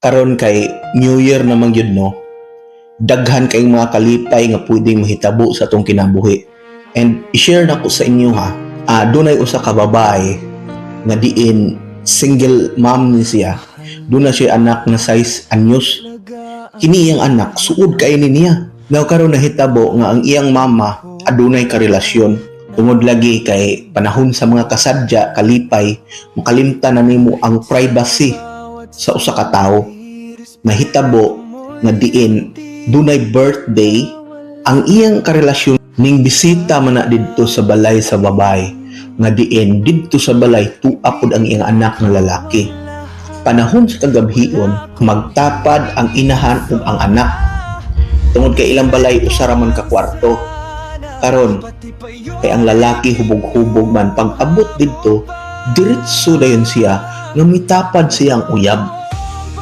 Karon kay New Year naman yun, no? Daghan kayong mga kalipay nga pwedeng mahitabo sa atong kinabuhi. And i-share na ko sa inyo ha. Dunay usa ka babae nga diin single mom ni siya. Doon na siya anak na 6 anyos. Kini iyang anak suod kay niya. Now karon nahitabo nga ang iyang mama adunay karelasyon. Tungod lagi kay panahon sa mga kasadya kalipay, makalimtan na nimo ang privacy sa usa ka tawo. Nahitabo nga diin dunay birthday ang iyang karelasyon ning bisita man na didto sa balay sa babae nga diin didto sa balay tuwa pod ang iyang anak nga lalaki. Panahon sa kagabhion magtapad ang inahan ug ang anak tungod kay ilang balay usa ra man ka kwarto. Karon kay ang lalaki hubog-hubog man pag abot didto diretso dayon siya nga mitapad siyang uyab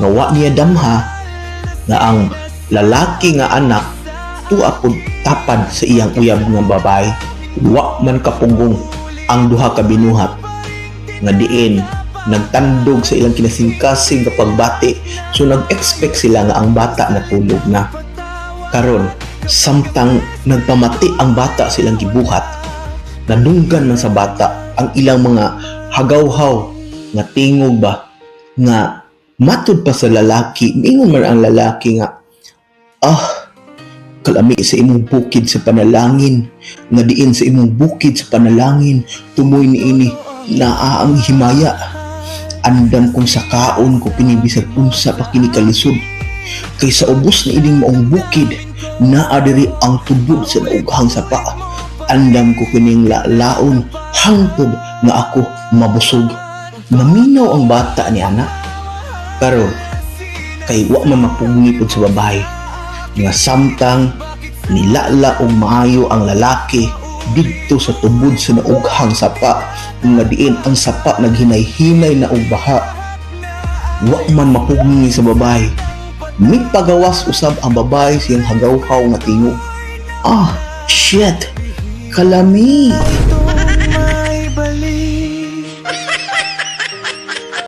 nga wa niya damha nga ang lalaki nga anak tuwa pod tapad sa iyang uyab nga babae. Wa man kapunggong ang duha ka binuhat nga diin nagtandog sa ilang kinasingkasing kapag bati, so nag-expect sila nga ang bata natulog na. Karon samtang nagpamati ang bata sa ilang gibuhat, nadunggan man sa bata ang ilang mga hagawhaw nga tingog ba nga matud pa sa lalaki. Mingon man ang lalaki nga, kalami sa imong bukid sa panalangin, nga diin sa imong bukid sa panalangin, tumoy niini naa ang himaya. Andam kung sa kaon ko pinibisag unsa pa kini kalisod. Kay sa ubos na ining maong bukid, naa diri ang tubod sa naughang sapa. Andam ko kining laon hangtod nga ako mabusog. Naminaw ang bata ni anak. Pero kay wa man mapungi pod sa babae nga samtang nilala og maayo ang lalaki didto sa tubod sa naughang sapa nga diin ang sapa naghinay-hinay na og baha. Wa man mapungi sa babae. Mipagawas usab ang babae siyang hagawhaw nga tingog. Shit! Kalami!